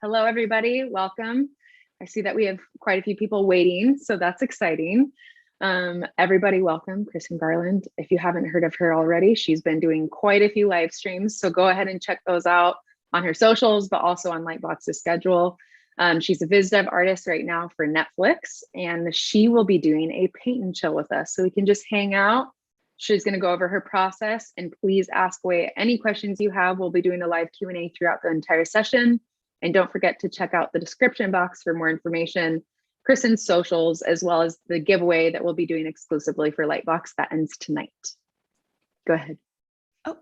Hello, everybody. Welcome. I see that we have quite a few people waiting, so that's exciting. Everybody, welcome, Chrystin Garland. If you haven't heard of her already, she's been doing quite a few live streams, so go ahead and check those out on her socials, but also on Lightbox's schedule. She's a Vis-Dev artist right now for Netflix, and she will be doing a paint and chill with us, so we can just hang out. She's going to go over her process, and please ask away any questions you have. We'll be doing a live Q&A throughout the entire session. And don't forget to check out the description box for more information, Chrystin's socials, as well as the giveaway that we'll be doing exclusively for Lightbox that ends tonight. Go ahead. Oh,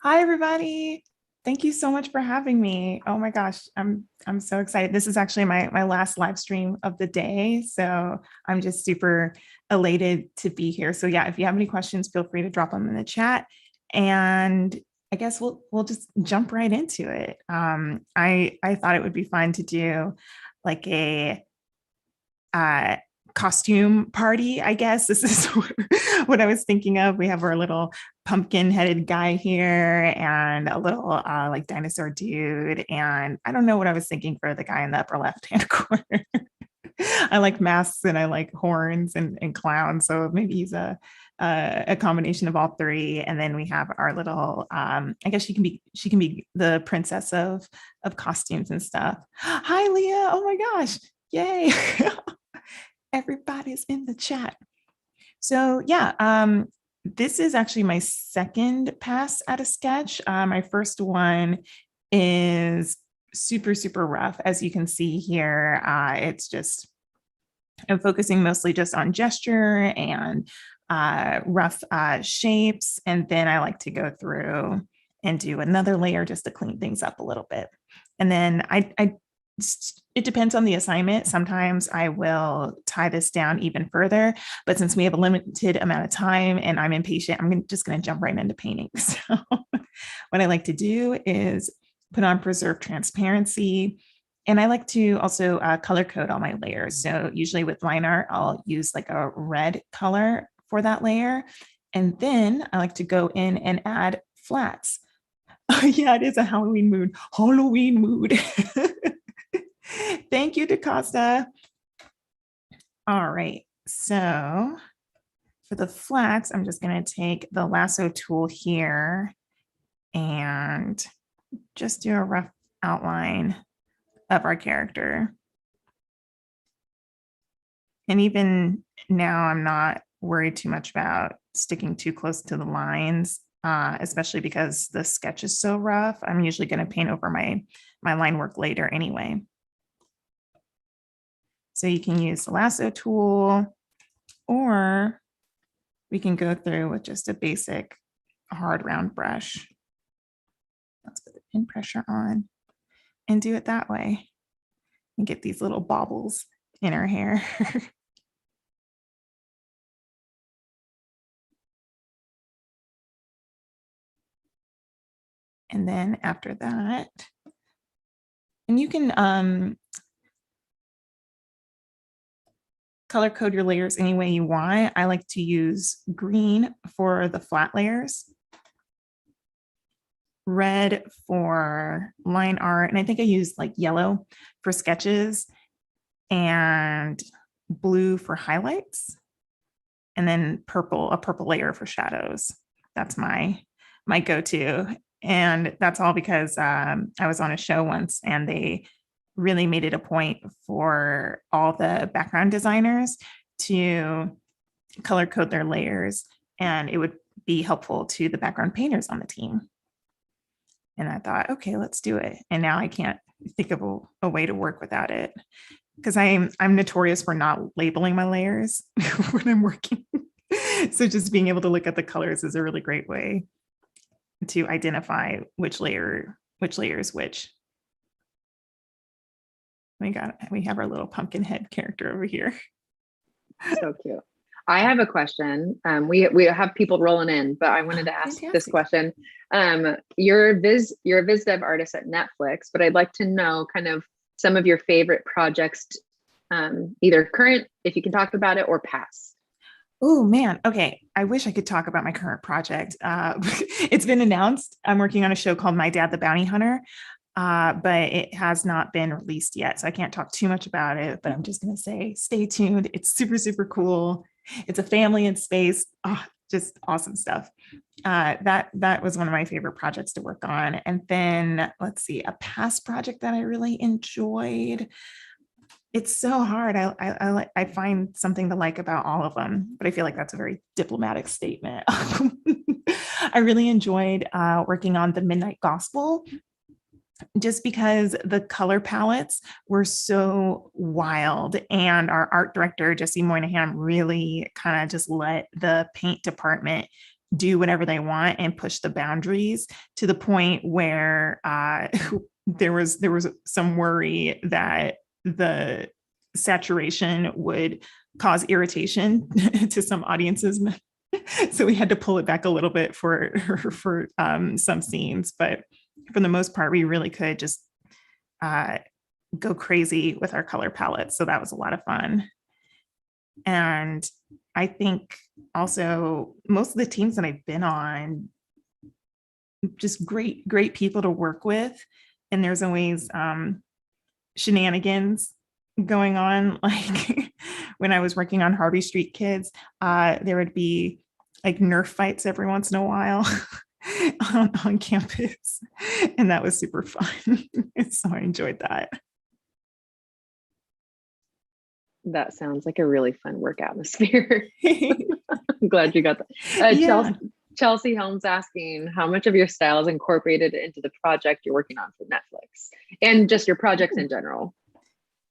hi, everybody. Thank you so much for having me. Oh my gosh, I'm so excited. This is actually my last live stream of the day. So I'm just super elated to be here. So yeah, if you have any questions, feel free to drop them in the chat. And I guess we'll just jump right into it. I thought it would be fun to do like a costume party, I guess. This is what I was thinking of. We have our little pumpkin-headed guy here and a little like dinosaur dude. And I don't know what I was thinking for the guy in the upper left-hand corner. I like masks and I like horns and clowns. So maybe he's a combination of all three. And then we have our little, I guess she can be the princess of costumes and stuff. Hi, Leah. Oh my gosh. Yay. Everybody's in the chat. So yeah, this is actually my second pass at a sketch. My first one is super rough. As you can see here, it's just, I'm focusing mostly just on gesture and rough shapes. And then I like to go through and do another layer just to clean things up a little bit. And then it depends on the assignment. Sometimes I will tie this down even further, but since we have a limited amount of time and I'm impatient, I'm just going to jump right into painting. So what I like to do is put on preserve transparency. And I like to also color code all my layers. So usually with line art, I'll use like a red color for that layer. And then I like to go in and add flats. Oh yeah, it is a Halloween mood. Thank you, DaCosta. All right, so for the flats, I'm just going to take the lasso tool here and just do a rough outline of our character. And even now, I'm not worried too much about sticking too close to the lines, especially because the sketch is so rough. I'm usually going to paint over my line work later anyway. So you can use the lasso tool, or we can go through with just a basic hard round brush. Let's put the pin pressure on and do it that way and get these little baubles in our hair. And then after that, and you can color code your layers any way you want. I like to use green for the flat layers, red for line art, and I think I used like yellow for sketches, and blue for highlights, and then purple, a purple layer for shadows. That's my go-to. And that's all because I was on a show once and they really made it a point for all the background designers to color code their layers, and it would be helpful to the background painters on the team. And I thought, okay, let's do it. And now I can't think of a way to work without it, because I'm notorious for not labeling my layers when I'm working. So just being able to look at the colors is a really great way to identify which layer is which. We have our little pumpkin head character over here. So cute. I have a question. We have people rolling in, but I wanted to ask this question. You're a Vis-Dev artist at Netflix, but I'd like to know kind of some of your favorite projects, either current, if you can talk about it, or past. Oh man. Okay. I wish I could talk about my current project. It's been announced. I'm working on a show called My Dad, the Bounty Hunter. but it has not been released yet. So I can't talk too much about it, but I'm just going to say, stay tuned. It's super, super cool. It's a family in space. Oh, just awesome stuff. That was one of my favorite projects to work on. And then let's see, a past project that I really enjoyed. It's so hard. I find something to like about all of them, but I feel like that's a very diplomatic statement. I really enjoyed working on the Midnight Gospel, just because the color palettes were so wild, and our art director, Jesse Moynihan, really kind of just let the paint department do whatever they want and push the boundaries to the point where there was some worry that the saturation would cause irritation to some audiences. So we had to pull it back a little bit for some scenes, but for the most part, we really could just go crazy with our color palette. So that was a lot of fun. And I think also most of the teams that I've been on, just great people to work with. And there's always shenanigans going on. Like when I was working on Harvey Street Kids, there would be like Nerf fights every once in a while on campus. And that was super fun. So I enjoyed that. That sounds like a really fun work atmosphere. I'm glad you got that. Yeah. Chelsea Helms asking, how much of your style is incorporated into the project you're working on for Netflix and just your projects in general?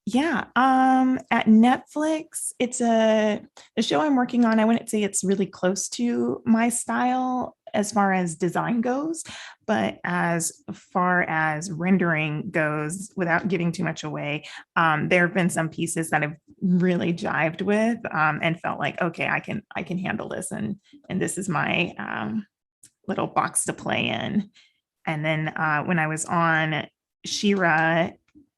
Yeah. At Netflix, it's the show I'm working on. I wouldn't say it's really close to my style as far as design goes, but as far as rendering goes, without giving too much away, there have been some pieces that I've really jived with and felt like, okay, I can handle this, and this is my little box to play in. And then when I was on She-Ra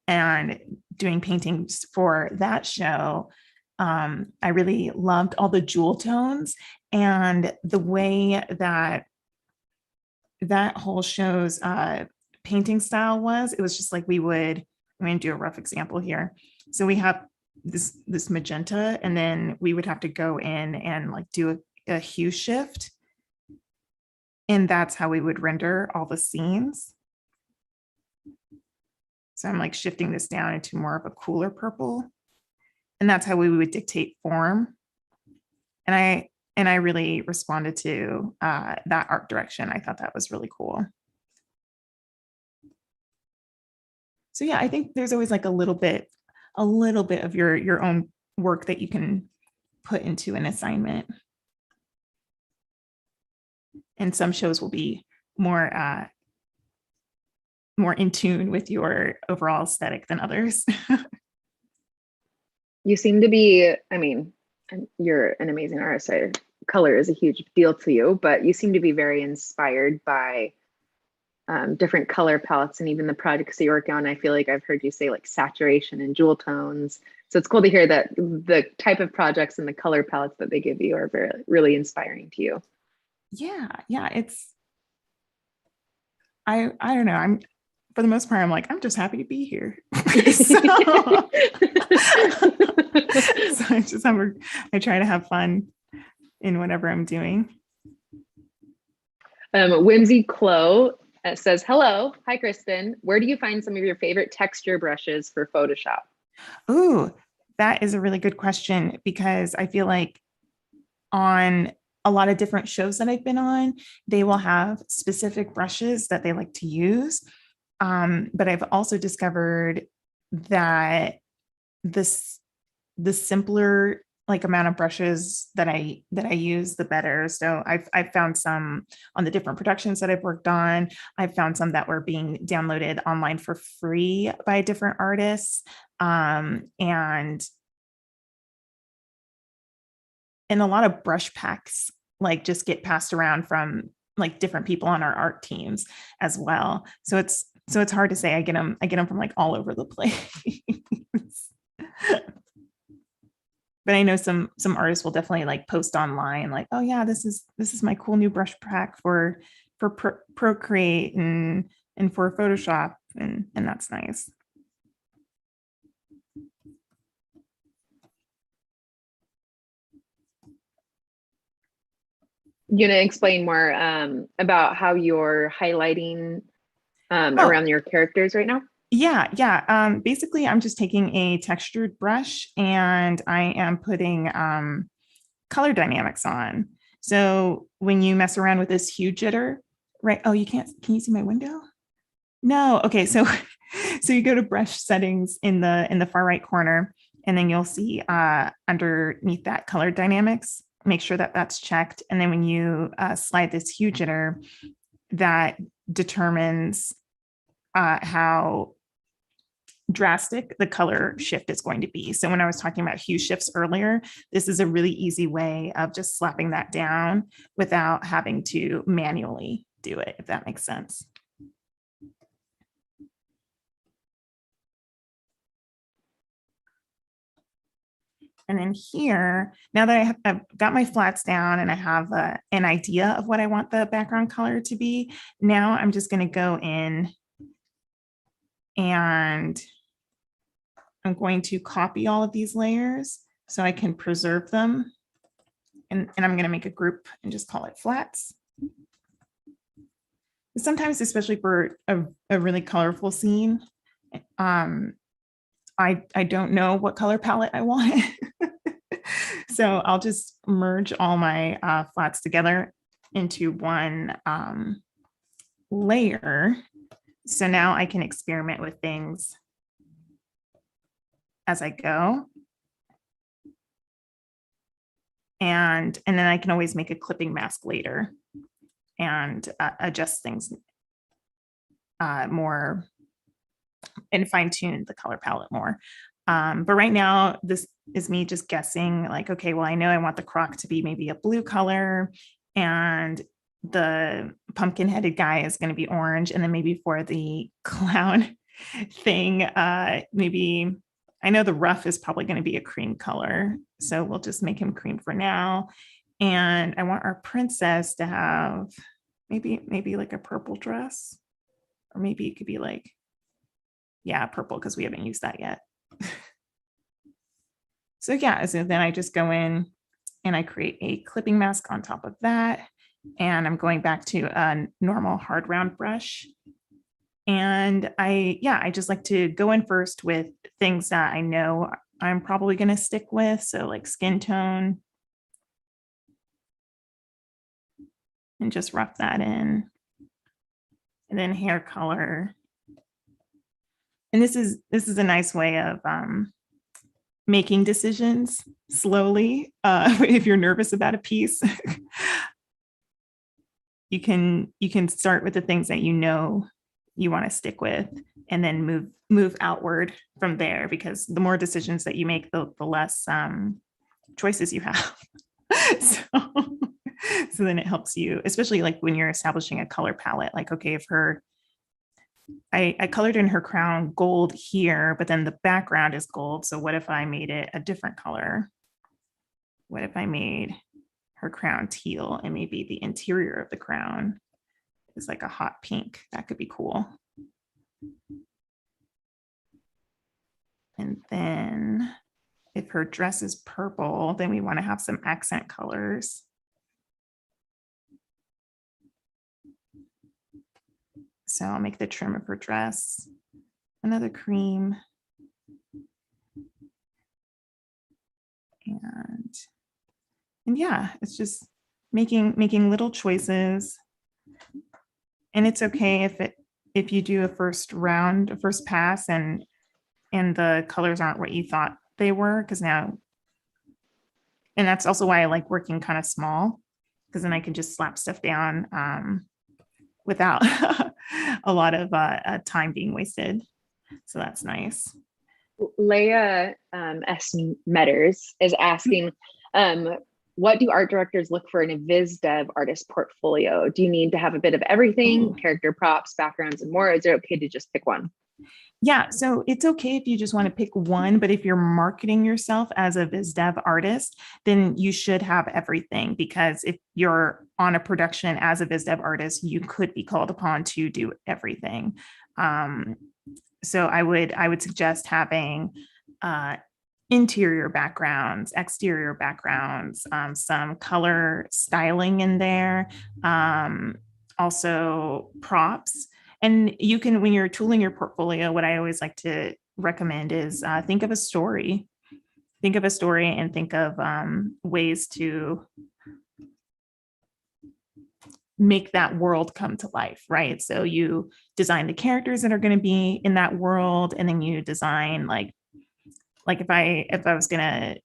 and doing paintings for that show, I really loved all the jewel tones and the way that whole show's painting style was. It was just like I'm going to do a rough example here. So we have this magenta, and then we would have to go in and like do a hue shift. And that's how we would render all the scenes. So I'm like shifting this down into more of a cooler purple. And that's how we would dictate form. And I really responded to that art direction. I thought that was really cool. So yeah, I think there's always like a little bit of your own work that you can put into an assignment. And some shows will be more in tune with your overall aesthetic than others. You seem to be, I mean, you're an amazing artist. Color is a huge deal to you, but you seem to be very inspired by different color palettes, and even the projects that you work on. I feel like I've heard you say like saturation and jewel tones. So it's cool to hear that the type of projects and the color palettes that they give you are really inspiring to you. Yeah. I don't know. For the most part, I'm like, I'm just happy to be here. So I try to have fun in whatever I'm doing. Whimsy Clo says, hello. Hi, Chrystin. Where do you find some of your favorite texture brushes for Photoshop? Ooh, that is a really good question, because I feel like on a lot of different shows that I've been on, they will have specific brushes that they like to use. But I've also discovered that the simpler like amount of brushes that I use, the better. So I've found some on the different productions that I've worked on. I've found some that were being downloaded online for free by different artists. And a lot of brush packs like just get passed around from like different people on our art teams as well. So it's hard to say. I get them from like all over the place. But I know some artists will definitely like post online like, oh yeah, this is my cool new brush pack for Procreate and for Photoshop. and that's nice. You gonna explain more about how you're highlighting around your characters right now? Yeah. Basically, I'm just taking a textured brush and I am putting color dynamics on. So when you mess around with this hue jitter, right? Oh, you can't, can you see my window? No. Okay. So you go to brush settings in the far right corner, and then you'll see underneath that color dynamics, make sure that that's checked. And then when you slide this hue jitter, that determines how drastic the color shift is going to be. So when I was talking about hue shifts earlier, this is a really easy way of just slapping that down without having to manually do it, if that makes sense. And then here, now that I've got my flats down and I have an idea of what I want the background color to be, now I'm just going to go in and I'm going to copy all of these layers so I can preserve them. And I'm going to make a group and just call it flats. Sometimes, especially for a really colorful scene, I don't know what color palette I want. So I'll just merge all my flats together into one layer. So now I can experiment with things as I go. And then I can always make a clipping mask later and adjust things more and fine tune the color palette more. But right now, this is me just guessing like, okay, well, I know I want the croc to be maybe a blue color and the pumpkin headed guy is going to be orange. And then maybe for the clown thing, maybe I know the rough is probably going to be a cream color. So we'll just make him cream for now. And I want our princess to have maybe like a purple dress, or maybe it could be like, yeah, purple, because we haven't used that yet. So yeah, so then I just go in and I create a clipping mask on top of that. And I'm going back to a normal hard round brush. And I just like to go in first with things that I know I'm probably going to stick with. So like skin tone. And just rough that in. And then hair color. And this is a nice way of making decisions slowly. If you're nervous about a piece, you can start with the things that you know you want to stick with, and then move outward from there. Because the more decisions that you make, the less choices you have. So then it helps you, especially like when you're establishing a color palette. Like, okay, if I colored in her crown gold here, but then the background is gold. So what if I made it a different color? What if I made her crown teal and maybe the interior of the crown is like a hot pink? That could be cool. And then if her dress is purple, then we want to have some accent colors. So I'll make the trim of her dress another cream. And yeah, it's just making little choices. And it's okay if you do a first pass and the colors aren't what you thought they were, because now, and that's also why I like working kind of small, because then I can just slap stuff down without a lot of time being wasted. So that's nice. Leia S. Metters is asking, what do art directors look for in a Vis-Dev artist portfolio? Do you need to have a bit of everything, character props, backgrounds, and more? Or is it okay to just pick one? Yeah, so it's okay if you just want to pick one, but if you're marketing yourself as a Vis-Dev artist, then you should have everything, because if you're on a production as a Vis-Dev artist, you could be called upon to do everything. So I would suggest having interior backgrounds, exterior backgrounds, some color styling in there, also props. And you can, when you're tooling your portfolio, what I always like to recommend is think of a story. Think of a story and think of ways to make that world come to life, right? So you design the characters that are going to be in that world, and then you design like if I was going to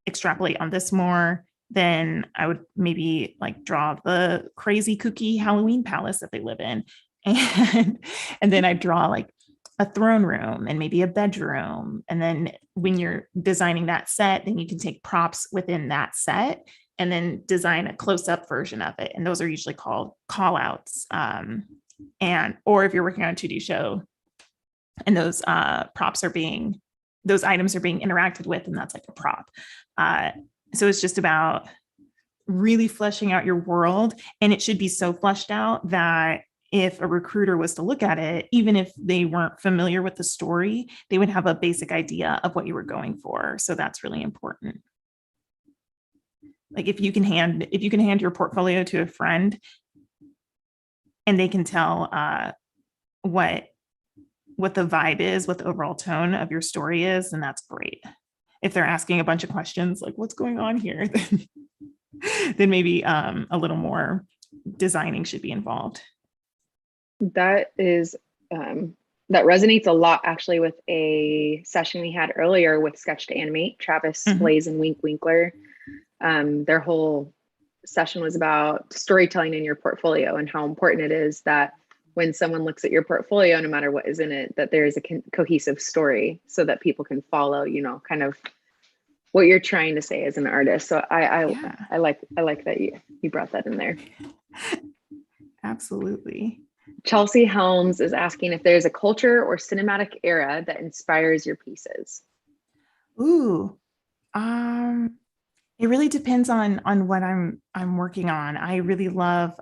extrapolate on this more, then I would maybe like draw the crazy kooky Halloween palace that they live in. And then I draw like a throne room and maybe a bedroom. And then when you're designing that set, then you can take props within that set and then design a close-up version of it. And those are usually called call outs. And or if you're working on a 2D show and those props are being, those items are being interacted with, and that's like a prop. So it's just about really fleshing out your world, and it should be so fleshed out that if a recruiter was to look at it, even if they weren't familiar with the story, they would have a basic idea of what you were going for. So that's really important. Like if you can hand your portfolio to a friend and they can tell what the vibe is, what the overall tone of your story is, then that's great. If they're asking a bunch of questions like what's going on here, then maybe a little more designing should be involved. That is that resonates a lot actually with a session we had earlier with Sketch to Animate, Travis Blaze and Wink Winkler. Their whole session was about storytelling in your portfolio and how important it is that when someone looks at your portfolio, no matter what is in it, that there is a cohesive story so that people can follow, you know, kind of what you're trying to say as an artist. So I like that you brought that in there. Absolutely. Chelsea Helms is asking if there's a culture or cinematic era that inspires your pieces. Ooh, it really depends on what I'm working on. I really love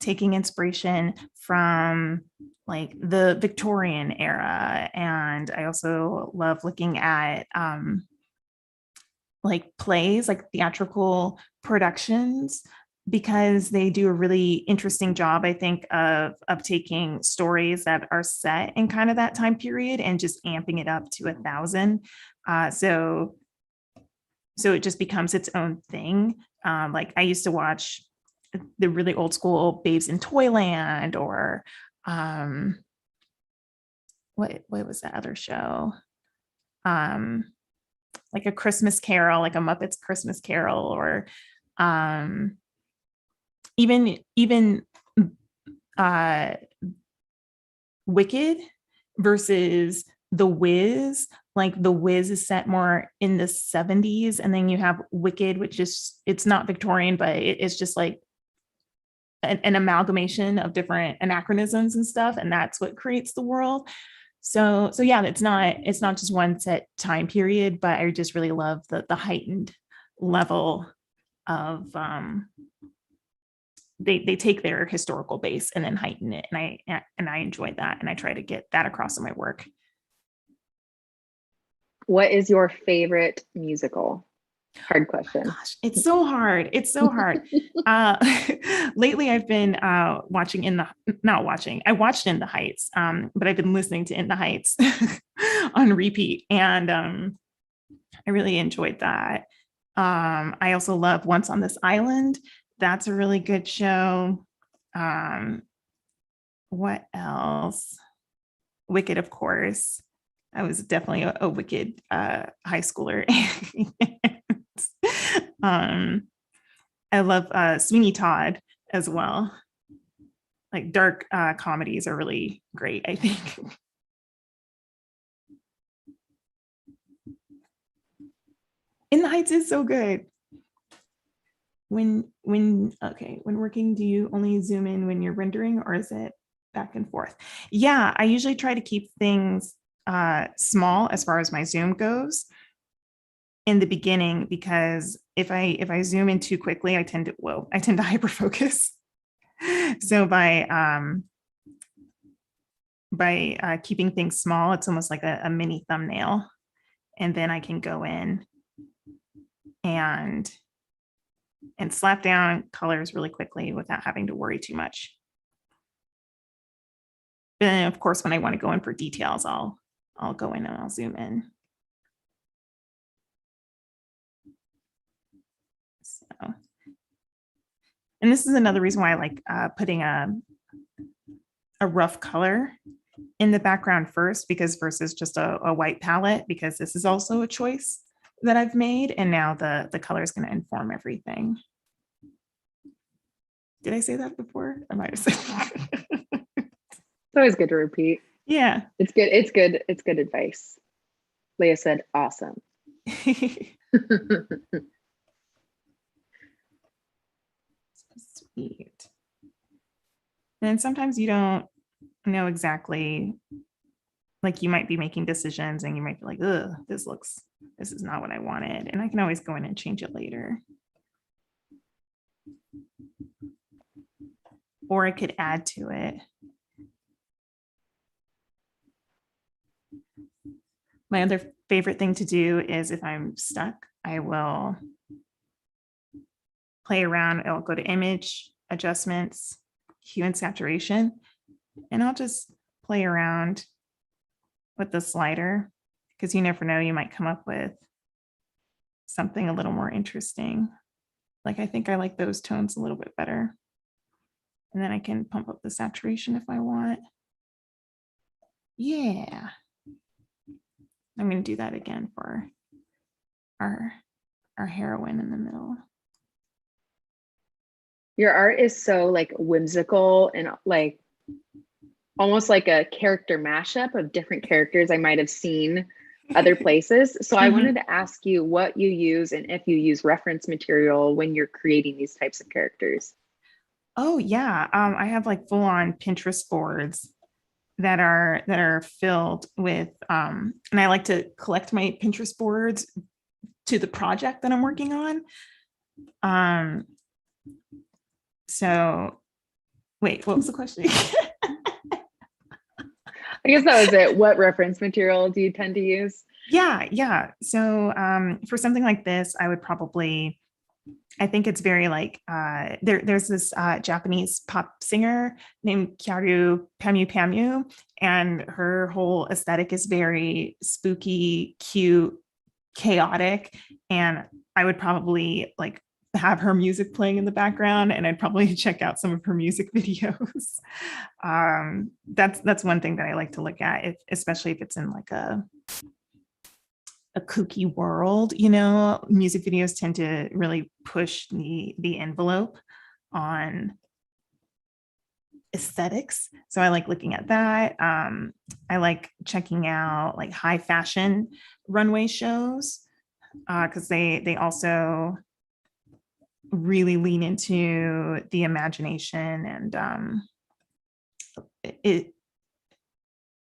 taking inspiration from like the Victorian era, and I also love looking at like plays, like theatrical productions, because they do a really interesting job, I think, of taking stories that are set in kind of that time period and just amping it up to 1,000. So it just becomes its own thing. Like I used to watch the really old school Babes in Toyland, or what was that other show? Like a Christmas Carol, like a Muppets Christmas Carol, or even Wicked versus The Wiz. Like The Wiz is set more in the 70s, and then you have Wicked, which is, it's not Victorian, but it's just like an amalgamation of different anachronisms and stuff, and that's what creates the world. So yeah, it's not just one set time period, but I just really love the heightened level of they take their historical base and then heighten it, and I enjoy that, and I try to get that across in my work. What is your favorite musical? Hard question. Oh gosh, it's so hard. It's so hard. Lately, I've been watching I watched In the Heights, but I've been listening to In the Heights on repeat, and I really enjoyed that. I also love Once on This Island. That's a really good show. What else? Wicked, of course. I was definitely a Wicked high schooler. I love Sweeney Todd as well. Like dark comedies are really great, I think. In the Heights is so good. When working, do you only zoom in when you're rendering, or is it back and forth? Yeah, I usually try to keep things small as far as my zoom goes in the beginning, because if I zoom in too quickly, I tend to hyper focus. So by by keeping things small, it's almost like a mini thumbnail. And then I can go in and slap down colors really quickly without having to worry too much. But then of course, when I want to go in for details, I'll go in and I'll zoom in. So, and this is another reason why I like putting a rough color in the background first, because versus just a white palette, because this is also a choice that I've made. And now the color is going to inform everything. Did I say that before? I might have said that. It's always good to repeat. Yeah. It's good. It's good. It's good advice. Leah said, awesome. Sweet. And sometimes you don't know exactly, like you might be making decisions and you might be like, ugh, this is not what I wanted. And I can always go in and change it later. Or I could add to it. My other favorite thing to do is if I'm stuck, I will play around. I'll go to image, adjustments, hue and saturation, and I'll just play around with the slider, because you never know, you might come up with something a little more interesting. Like I think I like those tones a little bit better. And then I can pump up the saturation if I want. Yeah. I'm going to do that again for our heroine in the middle. Your art is so like whimsical and like almost like a character mashup of different characters I might have seen other places. So I wanted to ask you what you use and if you use reference material when you're creating these types of characters. Oh yeah, I have like full on Pinterest boards that are filled with, and I like to collect my Pinterest boards to the project that I'm working on. So wait, what was the question? I guess that was it. What reference material do you tend to use? Yeah. So for something like this, I would probably, I think it's very like, there's this Japanese pop singer named Kyaru Pamu, and her whole aesthetic is very spooky, cute, chaotic. And I would probably like have her music playing in the background, and I'd probably check out some of her music videos. That's one thing that I like to look at, especially if it's in like a kooky world. Music videos tend to really push the envelope on aesthetics. So I like looking at that. I like checking out like high fashion runway shows, because they also really lean into the imagination, and it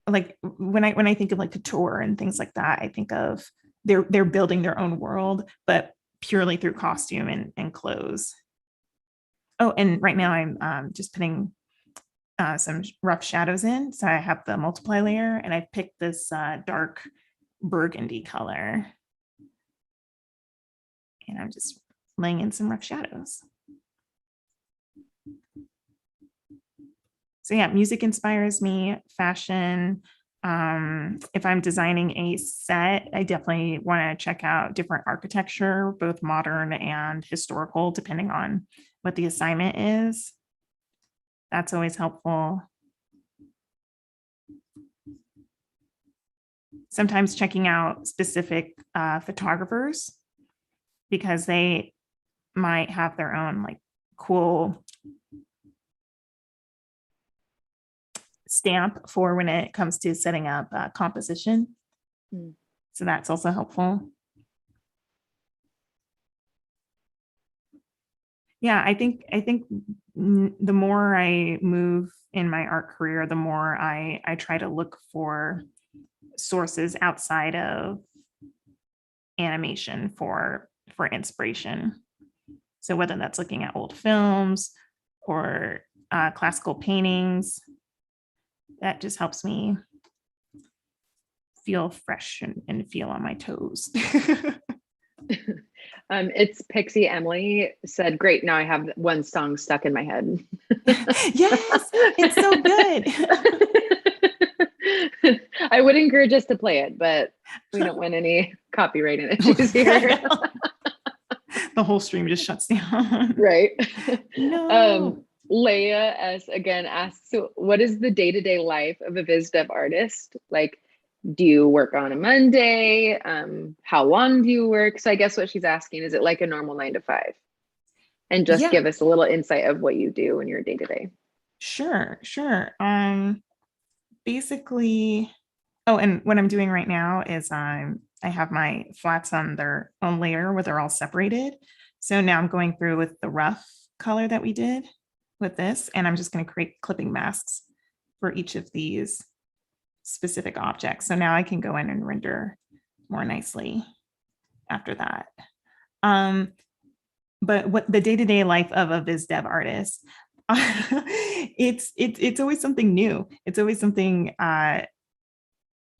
like when I think of like couture and things like that, I think of they're building their own world, but purely through costume and clothes. Oh, and right now I'm just putting some rough shadows in. So I have the multiply layer, and I picked this dark burgundy color, and I'm just laying in some rough shadows. So yeah, music inspires me, fashion. If I'm designing a set, I definitely want to check out different architecture, both modern and historical, depending on what the assignment is. That's always helpful. Sometimes checking out specific photographers, because they might have their own like cool stamp for when it comes to setting up composition. So that's also helpful. Yeah, I think the more I move in my art career, the more I try to look for sources outside of animation for inspiration. So whether that's looking at old films or classical paintings, that just helps me feel fresh and feel on my toes. It's Pixie Emily said, great, now I have one song stuck in my head. Yes, it's so good. I would encourage us to play it, but we don't want any copyright issues here. The whole stream just shuts down. Right. No. Leia S again asks, so what is the day-to-day life of a Vis-Dev artist? Like, do you work on a Monday? How long do you work? So I guess what she's asking, is it like a normal 9 to 5? And just give us a little insight of what you do in your day-to-day. Sure. Basically, and what I'm doing right now is I have my flats on their own layer where they're all separated. So now I'm going through with the rough color that we did with this, and I'm just going to create clipping masks for each of these specific objects. So now I can go in and render more nicely after that. But what the day-to-day life of a Vis-Dev artist, it's always something new. It's always something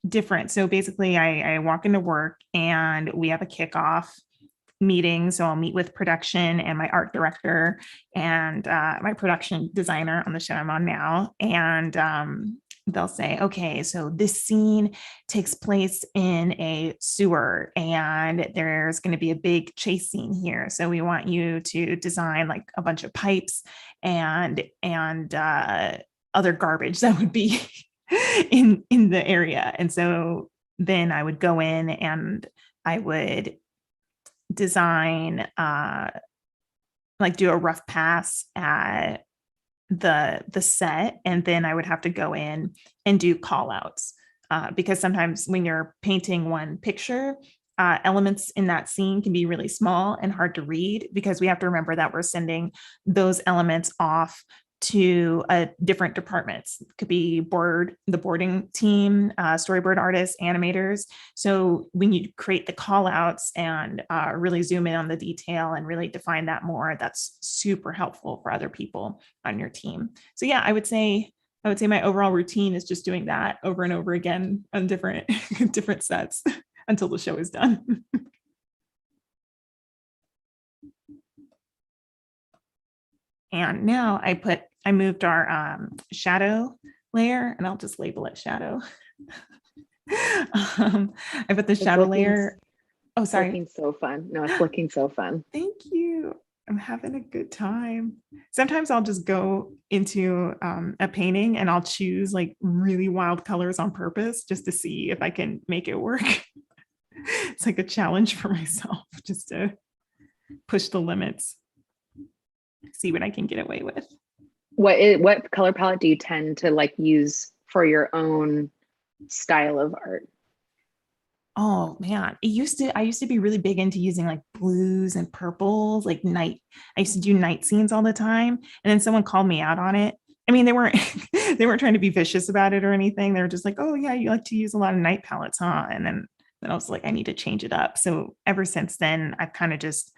different. So basically I walk into work and we have a kickoff meeting. So I'll meet with production and my art director and my production designer on the show I'm on now. And they'll say, okay, so this scene takes place in a sewer and there's going to be a big chase scene here. So we want you to design like a bunch of pipes and other garbage that would be in the area. And so then I would go in and I would design, like do a rough pass at the set, and then I would have to go in and do call outs because sometimes when you're painting one picture, elements in that scene can be really small and hard to read, because we have to remember that we're sending those elements off to different departments. It could be the boarding team, storyboard artists, animators. So when you create the call outs and really zoom in on the detail and really define that more, that's super helpful for other people on your team. So yeah, I would say my overall routine is just doing that over and over again on different sets until the show is done. And now I moved our shadow layer, and I'll just label it shadow. I put the shadow layer. Oh, sorry. Looking so fun. No, it's looking so fun. Thank you. I'm having a good time. Sometimes I'll just go into a painting and I'll choose like really wild colors on purpose just to see if I can make it work. It's like a challenge for myself just to push the limits, see what I can get away with. What color palette do you tend to like use for your own style of art? Oh man, I used to be really big into using like blues and purples, like I used to do night scenes all the time. And then someone called me out on it. I mean, they weren't trying to be vicious about it or anything. They were just like, oh yeah, you like to use a lot of night palettes, huh? And then I was like, I need to change it up. So ever since then, I've kind of just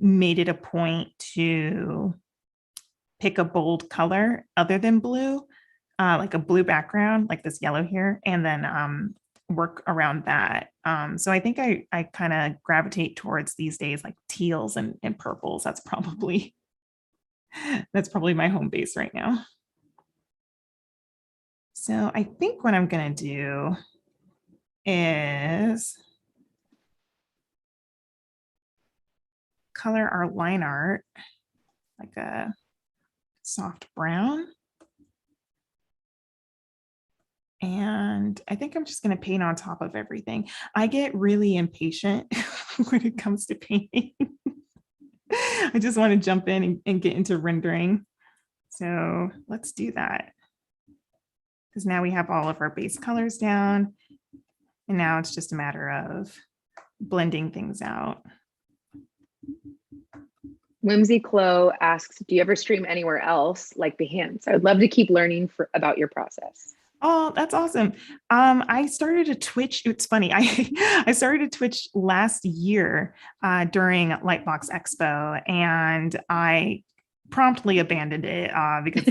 made it a point to pick a bold color other than blue, like a blue background, like this yellow here, and then work around that. So I think I kind of gravitate towards these days like teals and purples. That's probably my home base right now. So I think what I'm going to do is color our line art like a soft brown. And I think I'm just going to paint on top of everything. I get really impatient when it comes to painting. I just want to jump in and get into rendering. So let's do that. Because now we have all of our base colors down. And now it's just a matter of blending things out. Whimsy Clo asks, do you ever stream anywhere else like Behance? I would love to keep learning about your process. Oh, that's awesome. I started a Twitch. It's funny. I started a Twitch last year during Lightbox Expo, and I promptly abandoned it because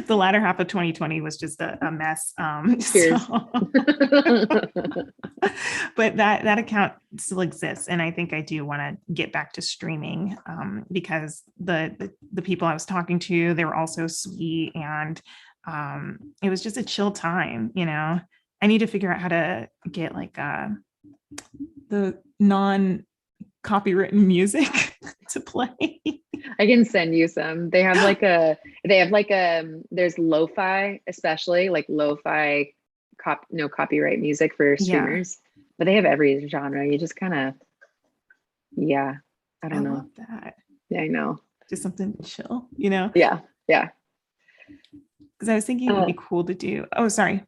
The latter half of 2020 was just a mess. Cheers. But that account still exists, and I think I do want to get back to streaming, because the people I was talking to, they were also sweet, and it was just a chill time. I need to figure out how to get like the non copywritten music to play. I can send you some. There's lo-fi, especially like lo-fi no copyright music for streamers, but they have every genre. You just kind of, I don't know. Love that. Yeah, I know. Just something chill, Yeah. Because I was thinking it would be cool to do. Oh, sorry.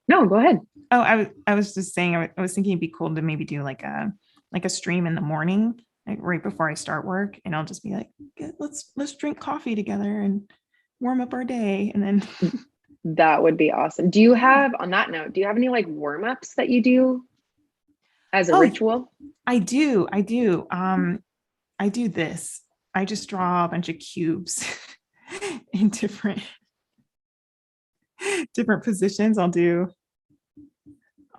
No, go ahead. Oh, I was just saying, I was thinking it'd be cool to maybe do like a stream in the morning, like right before I start work, and I'll just be like, let's drink coffee together and warm up our day, and then that would be awesome. On that note, do you have any like warm-ups that you do as a ritual? I do. I do this. I just draw a bunch of cubes in different positions. I'll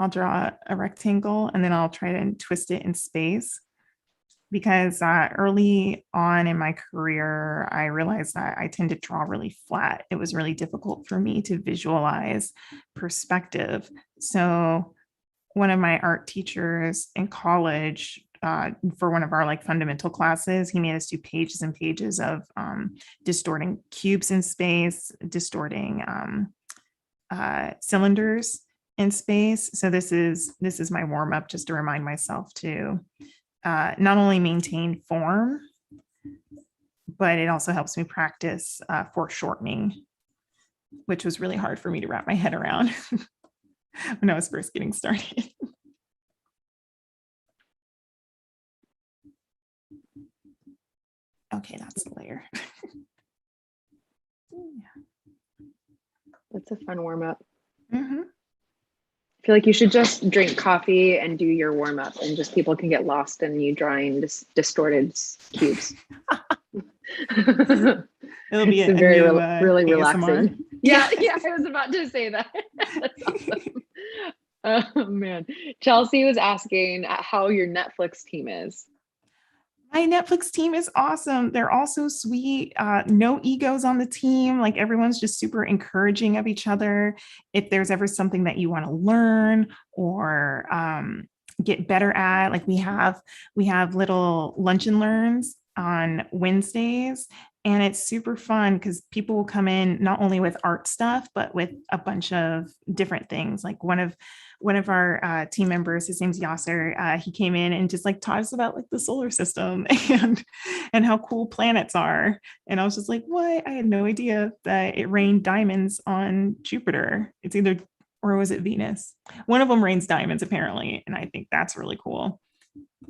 draw a rectangle, and then I'll try to twist it in space, because early on in my career, I realized that I tend to draw really flat. It was really difficult for me to visualize perspective. So one of my art teachers in college, for one of our like fundamental classes, he made us do pages and pages of distorting cubes in space, distorting cylinders in space. So this is my warm up, just to remind myself to not only maintain form, but it also helps me practice foreshortening, which was really hard for me to wrap my head around when I was first getting started. Okay, that's the layer. That's a fun warm up. Mm-hmm. I feel like you should just drink coffee and do your warm up, and just people can get lost in you drawing distorted cubes. It'll be really new, relaxing. Yeah, I was about to say that. That's awesome. Oh man, Chelsea was asking how your Netflix team is. My Netflix team is awesome. They're all so sweet. No egos on the team. Like, everyone's just super encouraging of each other. If there's ever something that you want to learn or get better at, like we have little lunch and learns on Wednesdays, and it's super fun because people will come in not only with art stuff, but with a bunch of different things. Like one of our team members, his name's Yasser. He came in and just like taught us about like the solar system and how cool planets are. And I was just like, what? I had no idea that it rained diamonds on Jupiter. It's either, or was it Venus? One of them rains diamonds apparently. And I think that's really cool.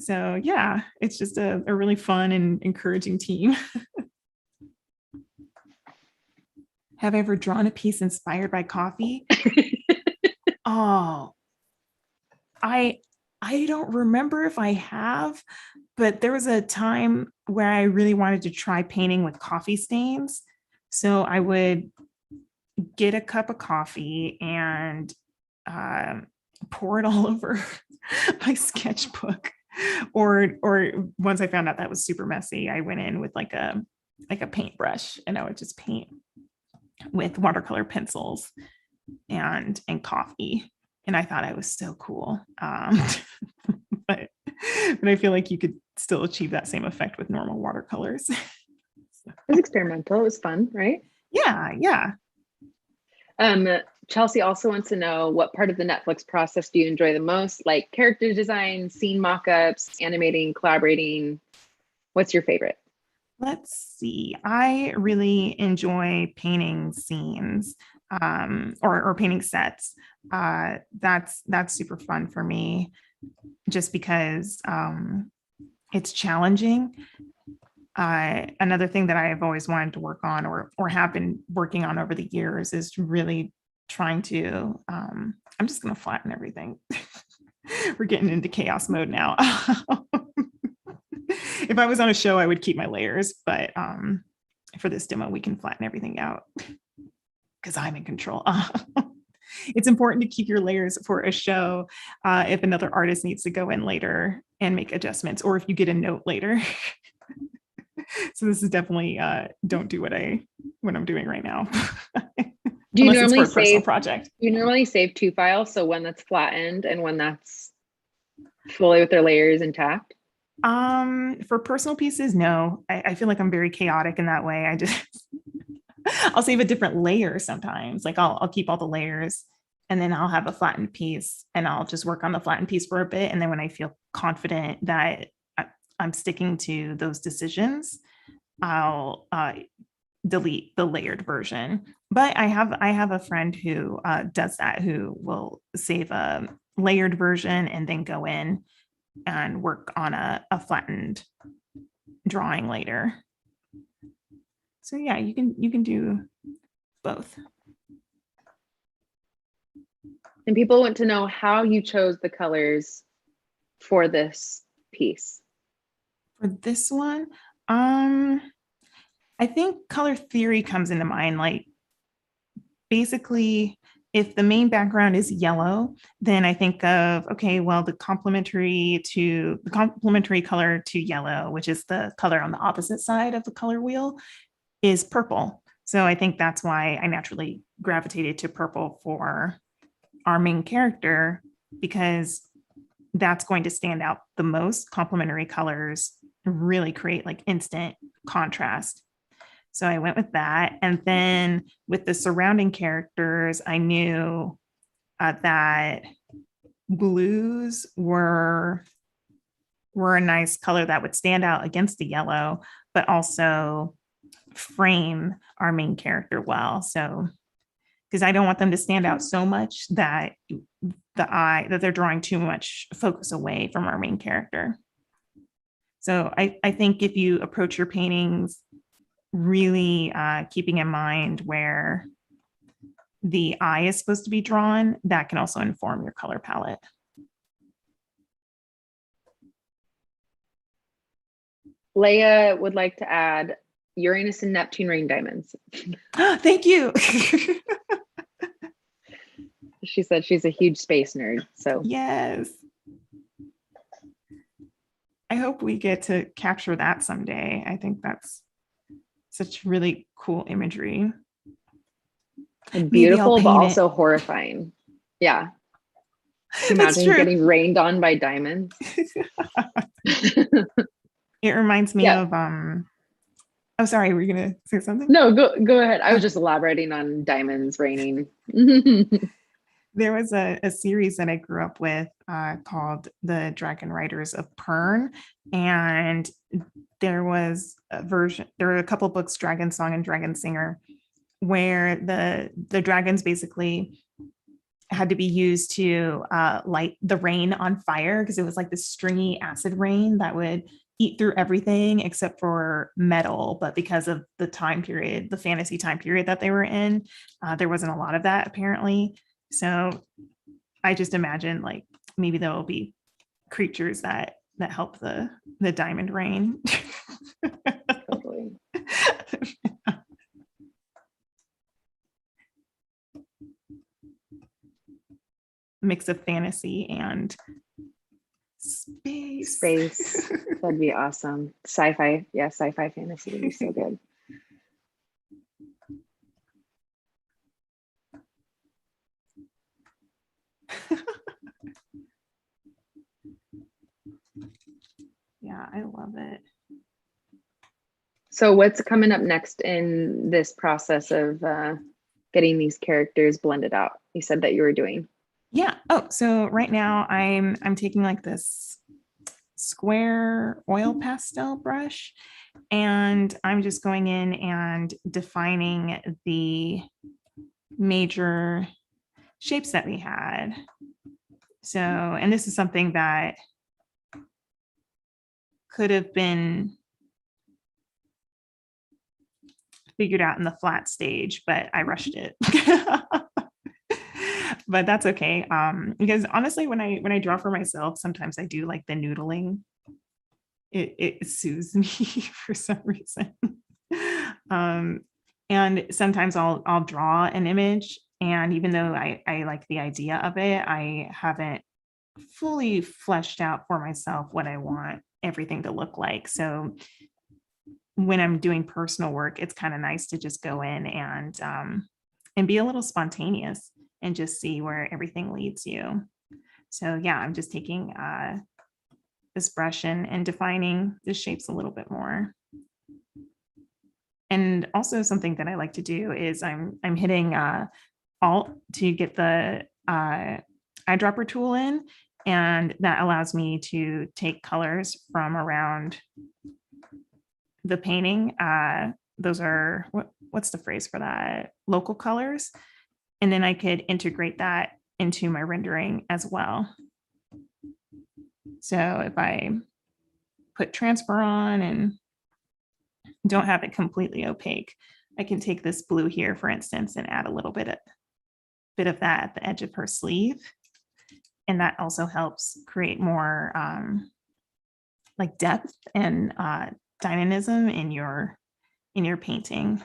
So yeah, it's just a really fun and encouraging team. Have I ever drawn a piece inspired by coffee? Oh, I don't remember if I have, but there was a time where I really wanted to try painting with coffee stains. So I would get a cup of coffee and pour it all over my sketchbook. Or once I found out that was super messy, I went in with like a paintbrush, and I would just paint with watercolor pencils and coffee. And I thought I was so cool. But I feel like you could still achieve that same effect with normal watercolors. It was experimental. It was fun, right? Yeah. Chelsea also wants to know, what part of the Netflix process do you enjoy the most? Like character design, scene mock-ups, animating, collaborating. What's your favorite? Let's see. I really enjoy painting scenes or painting sets. That's super fun for me, just because it's challenging. Another thing that I have always wanted to work on or have been working on over the years is really trying to, I'm just going to flatten everything. We're getting into chaos mode now. If I was on a show, I would keep my layers, but for this demo, we can flatten everything out. because I'm in control. It's important to keep your layers for a show if another artist needs to go in later and make adjustments, or if you get a note later. So this is definitely don't do what I'm doing right now. Do you Unless it's normally for a personal save project. you normally save two files, so one that's flattened and one that's fully with their layers intact? For personal pieces, no. I feel like I'm very chaotic in that way. I'll save a different layer sometimes. Like I'll keep all the layers and then I'll have a flattened piece and I'll just work on the flattened piece for a bit. And then when I feel confident that I'm sticking to those decisions, I'll delete the layered version. But I have a friend who does that, who will save a layered version and then go in and work on a flattened drawing later. So yeah, you can do both. And people want to know how you chose the colors for this piece. For this one, I think color theory comes into mind. Like basically, if the main background is yellow, then I think of, okay, well, the complementary color to yellow, which is the color on the opposite side of the color wheel, is purple. So I think that's why I naturally gravitated to purple for our main character, because that's going to stand out the most. Complementary colors really create like instant contrast. So I went with that. And then with the surrounding characters, I knew that blues were a nice color that would stand out against the yellow, but also frame our main character well. So, because I don't want them to stand out so much that they're drawing too much focus away from our main character. So I think if you approach your paintings really keeping in mind where the eye is supposed to be drawn, that can also inform your color palette. Leia would like to add Uranus and Neptune rain diamonds. Thank you. She said she's a huge space nerd. So yes. I hope we get to capture that someday. I think that's such really cool imagery. And beautiful, but also horrifying. Yeah. Imagine getting rained on by diamonds. It reminds me of oh, sorry, were you gonna say something? No, go ahead. I was just elaborating on diamonds raining. There was a series that I grew up with called The Dragon Riders of Pern, and there was there were a couple books, Dragon Song and Dragon Singer, where the dragons basically had to be used to light the rain on fire, because it was like this stringy acid rain that would eat through everything except for metal. But because of the time period, the fantasy time period that they were in, there wasn't a lot of that apparently. So I just imagine like maybe there will be creatures that help the diamond rain. Totally. Mix of fantasy and space. That'd be awesome. Sci-fi. Yeah, sci-fi fantasy would be so good. Yeah, I love it. So what's coming up next in this process of getting these characters blended out? You said that you were doing. Yeah. Oh, so right now I'm taking like this square oil pastel brush, and I'm just going in and defining the major shapes that we had. So, and this is something that could have been figured out in the flat stage, but I rushed it. But that's okay. Because honestly, when I draw for myself, sometimes I do like the noodling. It soothes me for some reason. And sometimes I'll draw an image, and even though I like the idea of it, I haven't fully fleshed out for myself what I want everything to look like. So when I'm doing personal work, it's kind of nice to just go in and be a little spontaneous and just see where everything leads you. So yeah, I'm just taking this brush and defining the shapes a little bit more. And also something that I like to do is I'm hitting Alt to get the eyedropper tool in, and that allows me to take colors from around the painting. Those are, what's the phrase for that? Local colors. And then I could integrate that into my rendering as well. So if I put transfer on and don't have it completely opaque, I can take this blue here, for instance, and add a little bit of that at the edge of her sleeve. And that also helps create more like depth and dynamism in your painting.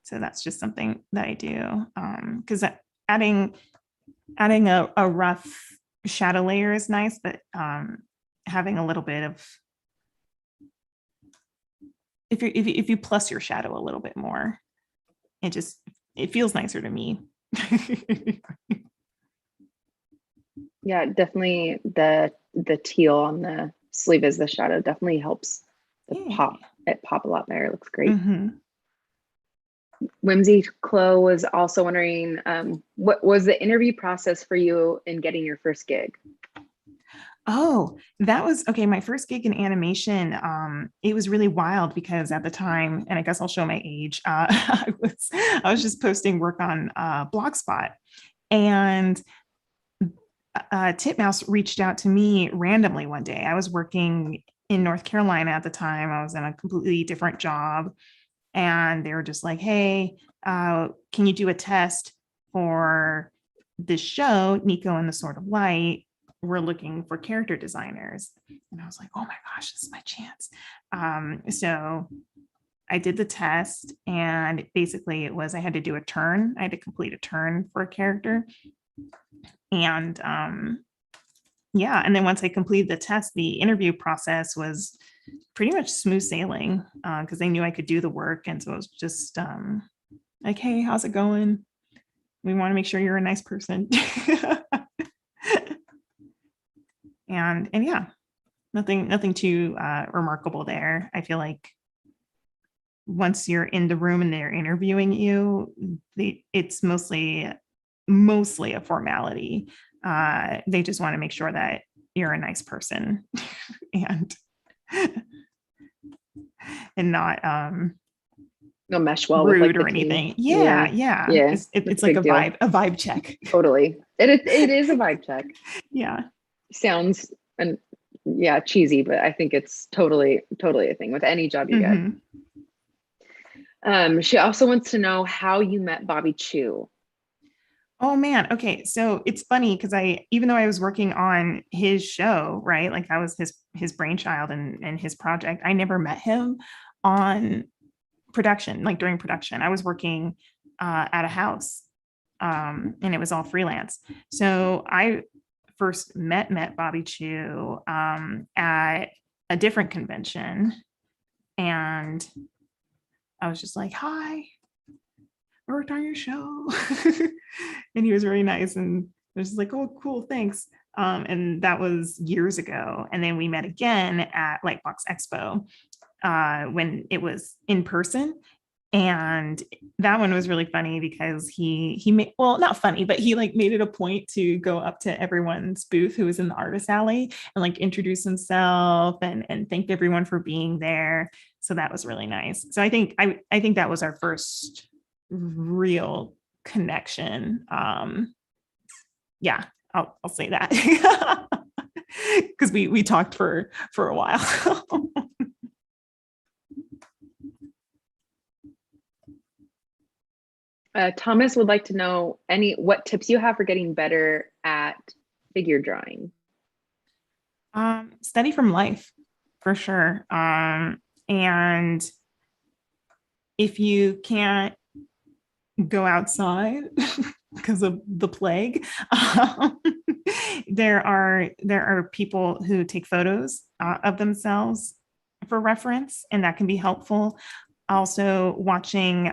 So that's just something that I do, because adding a rough shadow layer is nice, but having a little bit of, if you plus your shadow a little bit more, it feels nicer to me. Yeah, definitely the teal on the sleeve as the shadow definitely helps it pop a lot better. It looks great. Mm-hmm. Whimsy Chloe was also wondering, what was the interview process for you in getting your first gig? Oh, that was okay. My first gig in animation, it was really wild because at the time, and I guess I'll show my age, I was just posting work on Blogspot, and Titmouse reached out to me randomly one day. I was working in North Carolina at the time. I was in a completely different job, and they were just like, "Hey, can you do a test for this show, Nico and the Sword of Light? We're looking for character designers." And I was like, "Oh my gosh, this is my chance." So I did the test, and basically it was I had to do a turn. I had to complete a turn for a character. And yeah, and then once I completed the test, the interview process was pretty much smooth sailing because they knew I could do the work. And so it was just like, "Hey, how's it going? We want to make sure you're a nice person." and yeah, nothing too remarkable there. I feel like once you're in the room and they're interviewing you, it's mostly a formality. They just want to make sure that you're a nice person and not No mesh well rude with like or anything. team. Yeah. It's like a deal. vibe check. Totally. It is a vibe check. Yeah. Sounds cheesy, but I think it's totally a thing with any job you get. She also wants to know how you met Bobby Chu. Oh man. Okay. So it's funny because even though I was working on his show, right? Like that was his brainchild and his project, I never met him on production, like during production. I was working at a house and it was all freelance. So I first met Bobby Chu at a different convention. And I was just like, "Hi, I worked on your show." And he was very nice and I was just like, "Oh, cool, thanks." And that was years ago. And then we met again at Lightbox Expo when it was in person. And that one was really funny because he made, well, not funny, but he like made it a point to go up to everyone's booth who was in the artist alley and like introduce himself and thank everyone for being there. So that was really nice. So I think that was our first real connection. Yeah, I'll say that because we talked for a while. Thomas would like to know what tips you have for getting better at figure drawing. Study from life. for sure. And if you can't go outside because of the plague, there are people who take photos of themselves for reference, and that can be helpful. Also, watching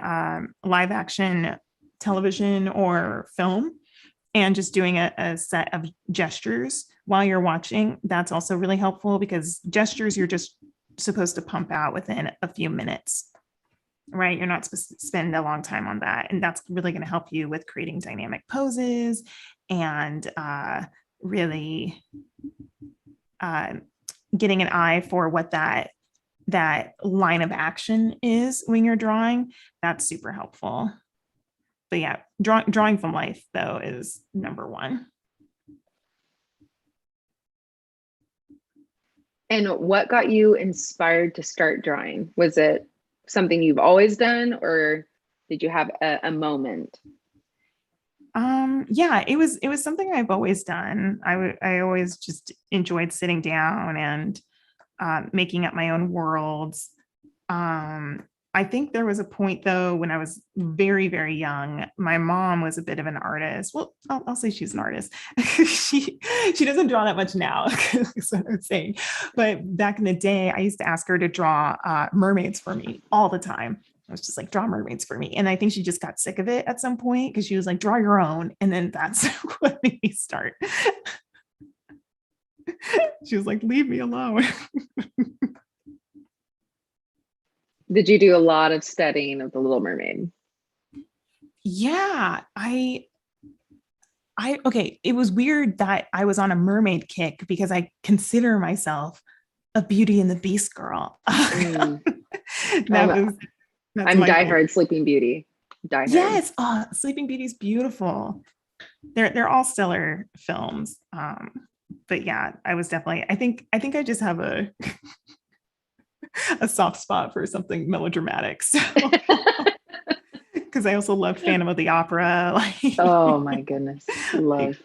live action television or film and just doing a set of gestures while you're watching, that's also really helpful, because gestures you're just supposed to pump out within a few minutes, right? You're not supposed to spend a long time on that. And that's really going to help you with creating dynamic poses and really getting an eye for what that line of action is when you're drawing. That's super helpful. But yeah, drawing from life though is number one. And what got you inspired to start drawing? Was it something you've always done, or did you have a moment? Yeah, it was something I've always done. I always just enjoyed sitting down and making up my own worlds. I think there was a point though when I was very, very young. My mom was a bit of an artist. Well, I'll say she's an artist. she doesn't draw that much now, is what I'm saying. But back in the day, I used to ask her to draw mermaids for me all the time. I was just like, draw mermaids for me. And I think she just got sick of it at some point, because she was like, draw your own. And then that's what made me start. She was like, leave me alone. Did you do a lot of studying of The Little Mermaid? Yeah, okay, it was weird that I was on a mermaid kick, because I consider myself a Beauty and the Beast girl. Mm. That's I'm my diehard favorite. Sleeping Beauty. Diehard. Yes, oh, Sleeping Beauty's beautiful. They're all stellar films. But yeah, I was definitely, I think I just have a soft spot for something melodramatic. So because I also love Phantom of the Opera. Like, Oh my goodness. Love. like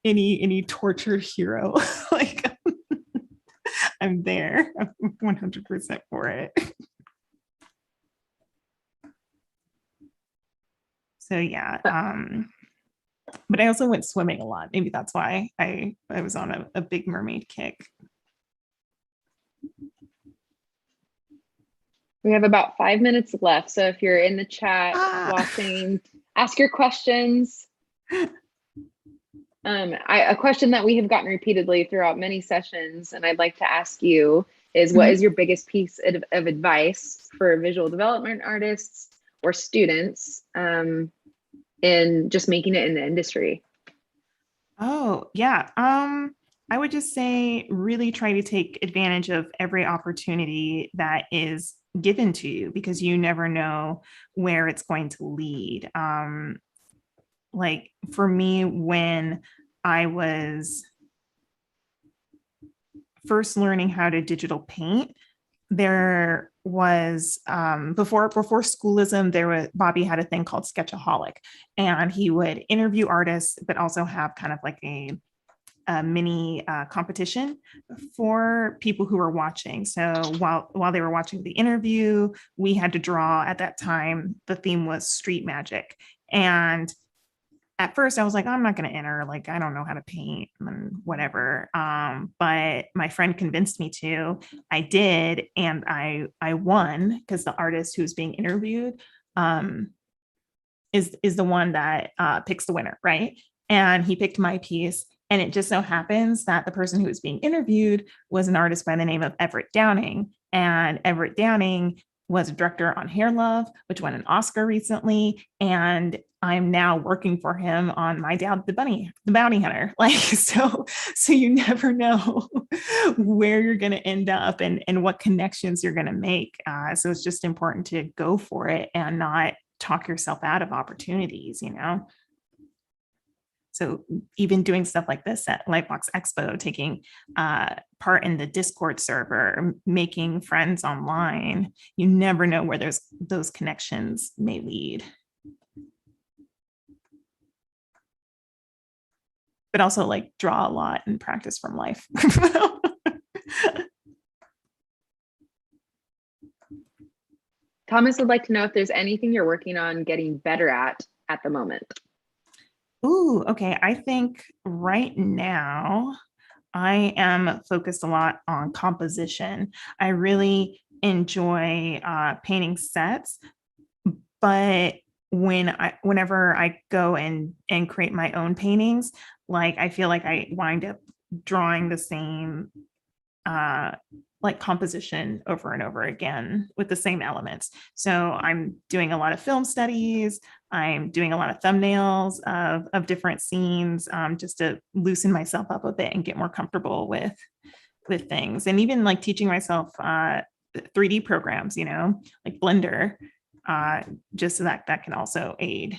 any torture hero. Like, I'm there. I'm 100% for it. So yeah. But I also went swimming a lot. Maybe that's why I was on a big mermaid kick. We have about 5 minutes left. So if you're in the chat watching, ask your questions. A question that we have gotten repeatedly throughout many sessions, and I'd like to ask you, is what is your biggest piece of advice for visual development artists or students in just making it in the industry? Oh, yeah. I would just say really try to take advantage of every opportunity that is given to you, because you never know where it's going to lead. Like for me, when I was first learning how to digital paint, there was before schoolism, Bobby had a thing called Sketchaholic, and he would interview artists, but also have kind of like a mini competition for people who were watching. So while they were watching the interview, we had to draw. At that time, the theme was street magic, and at first I was like, I'm not going to enter, like, I don't know how to paint and whatever. But my friend convinced me to. I did, and I won, because the artist who's being interviewed is the one that picks the winner, right? And he picked my piece. And it just so happens that the person who was being interviewed was an artist by the name of Everett Downing. And Everett Downing was a director on Hair Love, which won an Oscar recently. And I'm now working for him on My Dad, the Bounty Hunter. Like, so you never know where you're going to end up and what connections you're going to make. So it's just important to go for it and not talk yourself out of opportunities, you know? So even doing stuff like this at Lightbox Expo, taking part in the Discord server, making friends online, you never know where those connections may lead. But also like draw a lot and practice from life. Thomas would like to know if there's anything you're working on getting better at the moment. Ooh, okay. I think right now I am focused a lot on composition. I really enjoy painting sets, but whenever I go and create my own paintings, like I feel like I wind up drawing the same like composition over and over again with the same elements. So I'm doing a lot of film studies. I'm doing a lot of thumbnails of different scenes, just to loosen myself up a bit and get more comfortable with things. And even like teaching myself 3D programs, like Blender, just so that can also aid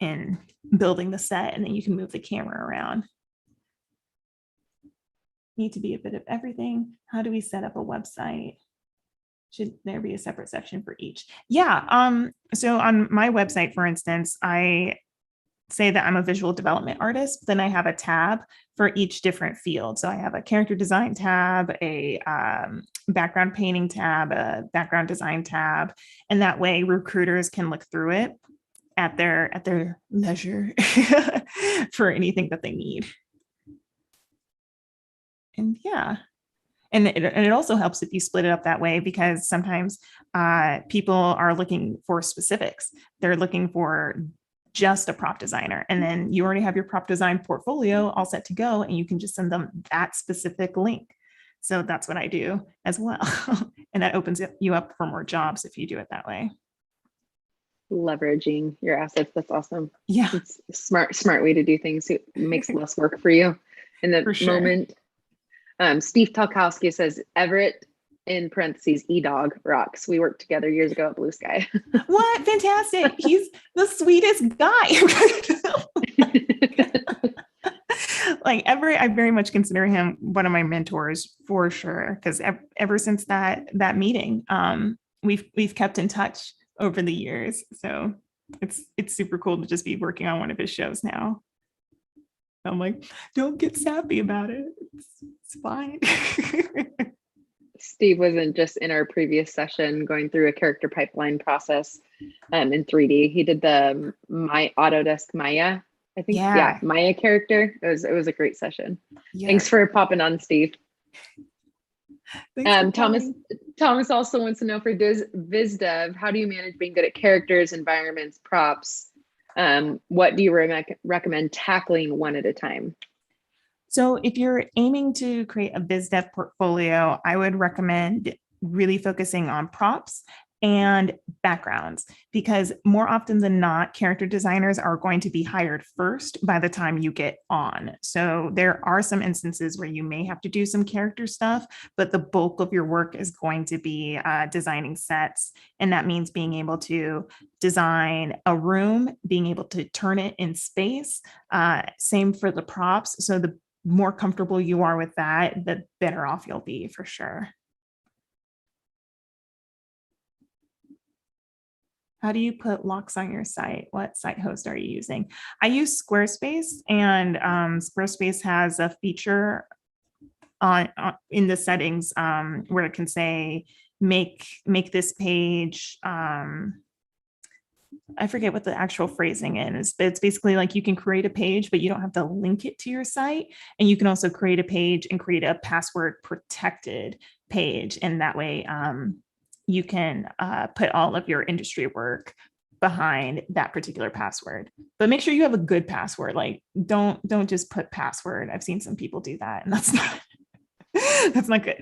in building the set, and then you can move the camera around. Need to be a bit of everything. How do we set up a website? Should there be a separate section for each? Yeah. So on my website, for instance, I say that I'm a visual development artist. Then I have a tab for each different field. So I have a character design tab, a background painting tab, a background design tab, and that way recruiters can look through it at their leisure for anything that they need. And yeah, and it also helps if you split it up that way, because sometimes people are looking for specifics. They're looking for just a prop designer, and then you already have your prop design portfolio all set to go, and you can just send them that specific link. So that's what I do as well. And that opens you up for more jobs if you do it that way. Leveraging your assets. That's awesome. Yeah. It's a smart way to do things. It makes less work for you in the moment. Steve Talkowski says, Everett, in parentheses, E-Dog rocks. We worked together years ago at Blue Sky. What? Fantastic. He's the sweetest guy. Like Everett, I very much consider him one of my mentors for sure. Because ever since that meeting, we've kept in touch over the years. So it's super cool to just be working on one of his shows now. I'm like, don't get sappy about it. It's fine. Steve wasn't just in our previous session going through a character pipeline process in 3D. He did the Autodesk Maya, I think. Yeah, Maya character. It was a great session. Yeah. Thanks for popping on, Steve. Thomas also wants to know for Vis-Dev, how do you manage being good at characters, environments, props? What do you recommend tackling one at a time? So if you're aiming to create a Vis-Dev portfolio, I would recommend really focusing on props and backgrounds, because more often than not, character designers are going to be hired first by the time you get on. So there are some instances where you may have to do some character stuff, but the bulk of your work is going to be designing sets. And that means being able to design a room, being able to turn it in space. Same for the props. So the more comfortable you are with that, the better off you'll be for sure. How do you put locks on your site? What site host are you using? I use Squarespace, and Squarespace has a feature in the settings where it can say, make this page. I forget what the actual phrasing is, but it's basically like you can create a page, but you don't have to link it to your site. And you can also create a page and create a password protected page. And that way, you can put all of your industry work behind that particular password, but make sure you have a good password. Like don't just put password. I've seen some people do that, and that's not good.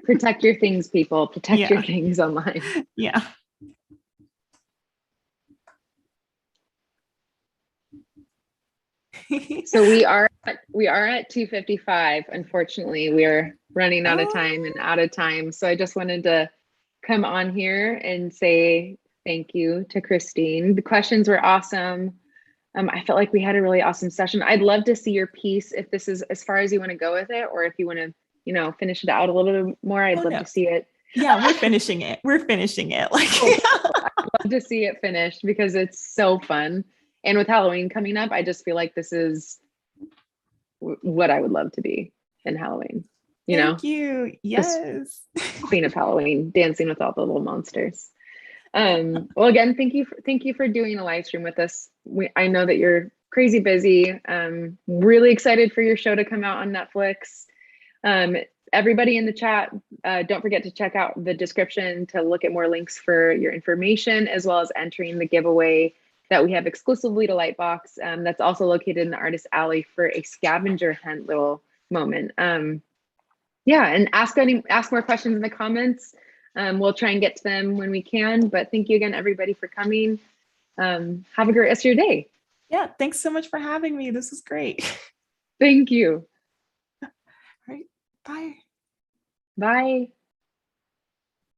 Protect your things, people. Protect your things online. Yeah. So we are at 2:55. Unfortunately, we are running out of time. So I just wanted to come on here and say thank you to Chrystin. The questions were awesome. I felt like we had a really awesome session. I'd love to see your piece if this is as far as you want to go with it, or if you want to, finish it out a little bit more. I'd love to see it. Yeah, we're finishing it. Like, I'd love to see it finished because it's so fun. And with Halloween coming up, I just feel like this is what I would love to be in Halloween. Thank you. Yes. Queen of Halloween, dancing with all the little monsters. Well, again, thank you for doing a live stream with us. I know that you're crazy busy. Really excited for your show to come out on Netflix. Everybody in the chat, don't forget to check out the description to look at more links for your information, as well as entering the giveaway that we have exclusively to Lightbox. That's also located in the Artist Alley for a scavenger hunt little moment. Yeah, and ask more questions in the comments. We'll try and get to them when we can, but thank you again, everybody, for coming. Have a great rest of your day. Yeah, thanks so much for having me. This was great. Thank you. All right, bye. Bye.